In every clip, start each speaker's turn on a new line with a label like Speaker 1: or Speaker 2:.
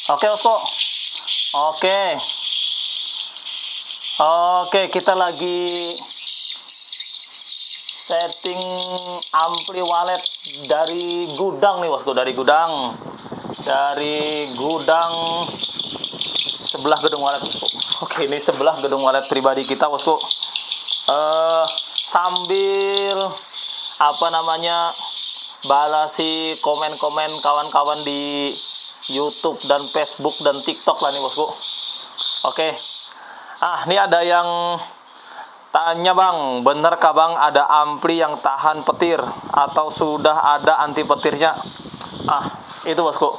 Speaker 1: Oke, Bosku. Oke. Oke, kita lagi setting ampli walet dari gudang nih, Bosku. Dari gudang sebelah gedung walet, Bosku. Oke, ini sebelah gedung walet pribadi kita, Bosku. Sambil balasi komen-komen kawan-kawan di YouTube dan Facebook dan TikTok lah nih, Bosku. Oke. Ini ada yang tanya, Bang, benerkah Bang ada ampli yang tahan petir atau sudah ada anti petirnya? Itu, Bosku.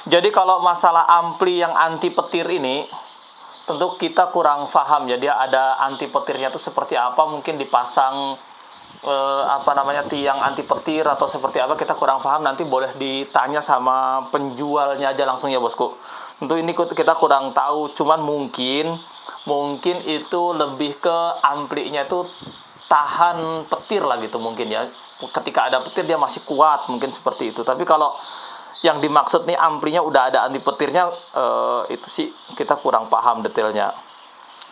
Speaker 1: Jadi kalau masalah ampli yang anti petir ini, tentu kita kurang paham. Jadi ada anti petirnya itu seperti apa, mungkin dipasang tiang anti petir atau seperti apa, kita kurang paham. Nanti boleh ditanya sama penjualnya aja langsung ya, Bosku. Tentu ini kita kurang tahu, cuman mungkin itu lebih ke amplinya itu tahan petir lah gitu mungkin ya. Ketika ada petir dia masih kuat, mungkin seperti itu. Tapi kalau yang dimaksud nih amplinya udah ada anti petirnya, itu sih kita kurang paham detailnya.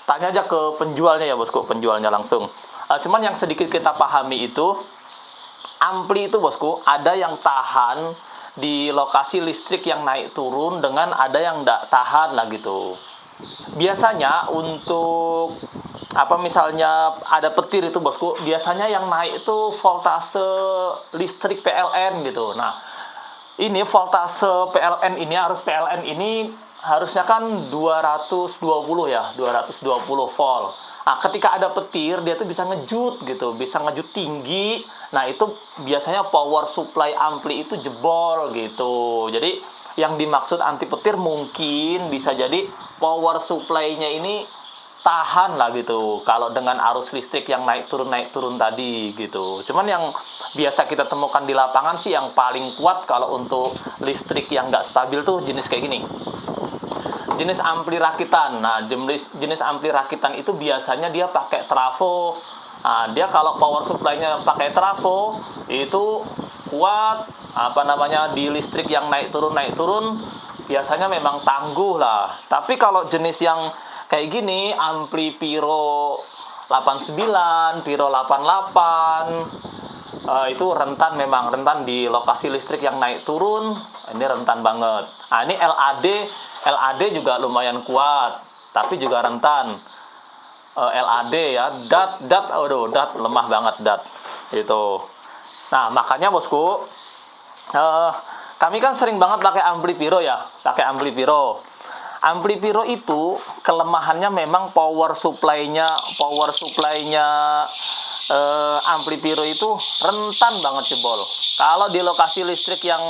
Speaker 1: Tanya aja ke penjualnya ya, Bosku, penjualnya langsung. Cuman yang sedikit kita pahami itu, ampli itu, Bosku, ada yang tahan di lokasi listrik yang naik turun dengan ada yang tidak tahan lah gitu. Biasanya untuk misalnya ada petir itu, Bosku, biasanya yang naik itu voltase listrik PLN gitu. Nah, ini voltase PLN ini harusnya kan 220 ya, 220 volt. Ketika ada petir, dia tuh bisa ngejut gitu, bisa ngejut tinggi. Nah, itu biasanya power supply ampli itu jebol gitu. Jadi, yang dimaksud anti petir mungkin bisa jadi power supply-nya ini tahan lah gitu, kalau dengan arus listrik yang naik turun tadi gitu. Cuman yang biasa kita temukan di lapangan sih yang paling kuat kalau untuk listrik yang nggak stabil tuh jenis kayak gini, jenis ampli rakitan. Nah, jenis ampli rakitan itu biasanya dia pakai trafo. Dia kalau power supply-nya pakai trafo itu kuat, di listrik yang naik turun biasanya memang tangguh lah. Tapi kalau jenis yang kayak gini, ampli Piro 89, Piro 88, itu rentan di lokasi listrik yang naik turun. Ini rentan banget. Ini LAD juga lumayan kuat, tapi juga rentan. LAD ya, DAT lemah banget DAT itu. Nah, makanya, Bosku, kami kan sering banget pakai ampli Piro ya, Ampli Piro itu kelemahannya memang power supply-nya ampli Piro itu rentan banget jebol. Kalau di lokasi listrik yang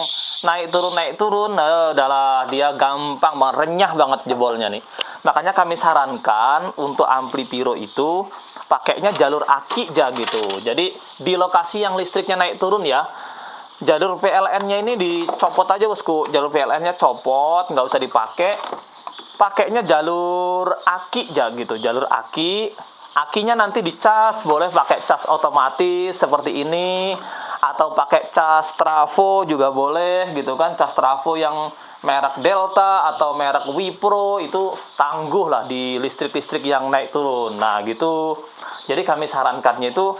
Speaker 1: naik turun, udahlah dia gampang banget, renyah banget jebolnya nih. Makanya kami sarankan untuk ampli Piro itu pakainya jalur aki aja gitu. Jadi di lokasi yang listriknya naik turun ya, jalur PLN-nya ini dicopot aja, Bosku. Jalur PLN-nya copot, nggak usah dipakai. Pakainya jalur aki aja gitu, jalur aki. Akinya nanti dicas, boleh pakai cas otomatis seperti ini, atau pakai cas trafo juga boleh gitu kan. Cas trafo yang merek Delta atau merek Wipro itu tangguh lah di listrik-listrik yang naik turun. Nah gitu. Jadi kami sarankannya itu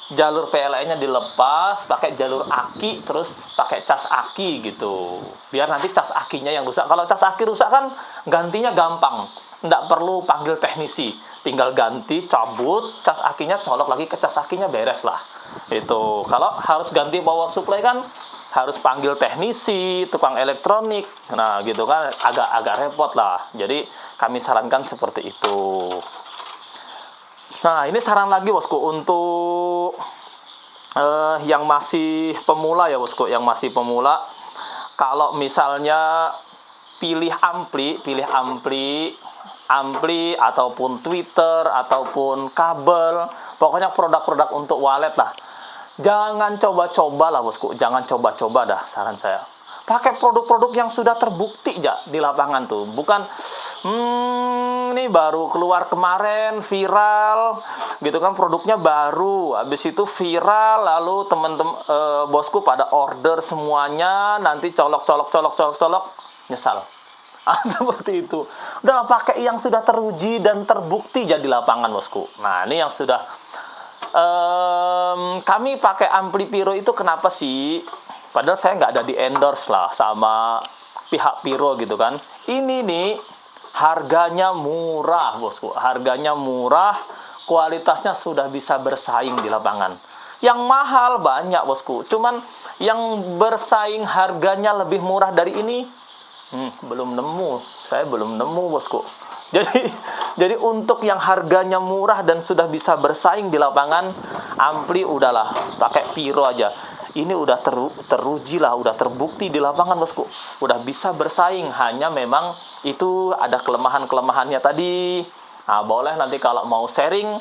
Speaker 1: jalur PLN-nya dilepas, pakai jalur aki, terus pakai cas aki gitu. Biar nanti cas akinya yang rusak. Kalau cas aki rusak kan gantinya gampang, nggak perlu panggil teknisi, tinggal ganti, cabut, cas akinya, colok lagi ke cas akinya, beres lah. Itu. Kalau harus ganti power supply kan harus panggil teknisi, tukang elektronik. Nah, gitu kan agak repot lah. Jadi kami sarankan seperti itu. Nah, ini saran lagi, Bosku, untuk yang masih pemula ya, Bosku, yang masih pemula. Kalau misalnya pilih ampli ataupun tweeter ataupun kabel, pokoknya produk-produk untuk walet lah. Jangan coba-coba lah, Bosku, jangan coba-coba dah, saran saya. Pakai produk-produk yang sudah terbukti ya di lapangan tuh, bukan nih baru keluar kemarin, viral, gitu kan, produknya baru, habis itu viral, lalu temen-temen bosku pada order semuanya, nanti colok, nyesal. Ah, seperti itu. Udah pakai yang sudah teruji dan terbukti jadi lapangan, bosku. Nah, ini yang sudah kami pakai ampli Piro itu kenapa sih? Padahal saya nggak ada di endorse lah sama pihak Piro gitu kan. Ini nih harganya murah, bosku. Harganya murah, kualitasnya sudah bisa bersaing di lapangan. Yang mahal banyak, bosku. Cuman yang bersaing harganya lebih murah dari ini, belum nemu. Saya belum nemu, bosku. Jadi untuk yang harganya murah dan sudah bisa bersaing di lapangan, ampli udahlah, pakai Piro aja. Ini udah teruji lah, udah terbukti di lapangan, bosku. Udah bisa bersaing, hanya memang itu ada kelemahan-kelemahannya tadi. Nah, boleh nanti kalau mau sharing,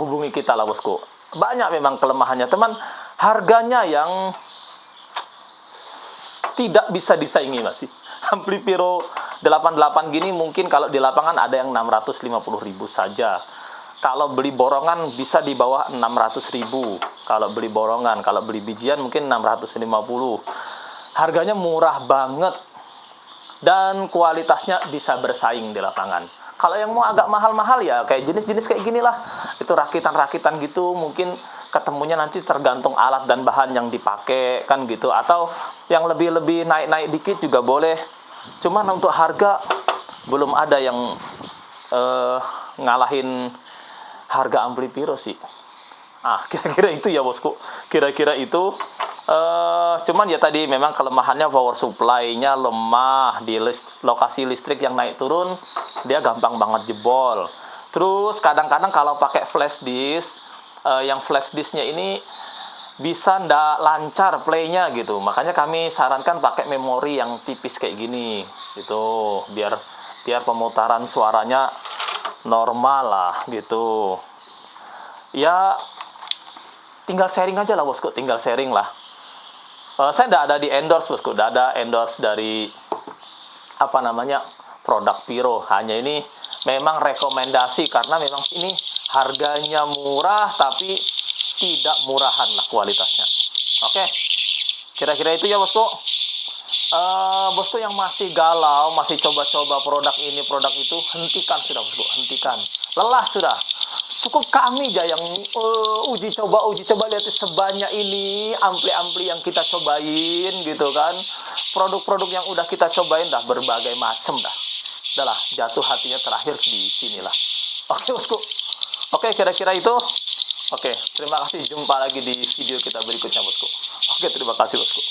Speaker 1: hubungi kita lah, bosku. Banyak memang kelemahannya, teman. Harganya yang tidak bisa disaingi masih. Ampli Piro 88 gini mungkin kalau di lapangan ada yang 650.000 saja. Kalau beli borongan bisa di bawah 600.000. Kalau beli borongan, kalau beli bijian mungkin 650. Harganya murah banget dan kualitasnya bisa bersaing di lapangan. Kalau yang mau agak mahal-mahal ya kayak jenis-jenis kayak gini lah. Itu rakitan-rakitan gitu, mungkin ketemunya nanti tergantung alat dan bahan yang dipakai kan gitu. Atau yang lebih-lebih naik-naik dikit juga boleh. Cuman untuk harga belum ada yang ngalahin harga ampli Piro sih. Kira-kira itu ya, bosku. Kira-kira itu. Cuman ya tadi memang kelemahannya power supply-nya lemah. Di lokasi listrik yang naik turun, dia gampang banget jebol. Terus kadang-kadang kalau pakai flash disk, yang flash disknya ini bisa ndak lancar playnya gitu. Makanya kami sarankan pakai memori yang tipis kayak gini gitu, biar pemutaran suaranya normal lah gitu. Ya tinggal sharing aja lah, bosku, tinggal sharing lah. Saya ndak ada di endorse, bosku, ndak ada endorse dari apa namanya produk Piro. Hanya ini memang rekomendasi karena memang ini harganya murah tapi tidak murahan lah kualitasnya. Oke, kira-kira itu ya, bosku. Bosku yang masih galau, masih coba-coba produk ini, produk itu, hentikan sudah, bosku, hentikan. Lelah sudah. Cukup kami aja yang uji coba, lihat sebanyak ini ampli-ampli yang kita cobain gitu kan. Produk-produk yang udah kita cobain dah berbagai macam dah. Udahlah, jatuh hatinya terakhir di sinilah. Oke, bosku. Oke, kira-kira itu. Oke, terima kasih. Jumpa lagi di video kita berikutnya, bosku. Oke, terima kasih, bosku.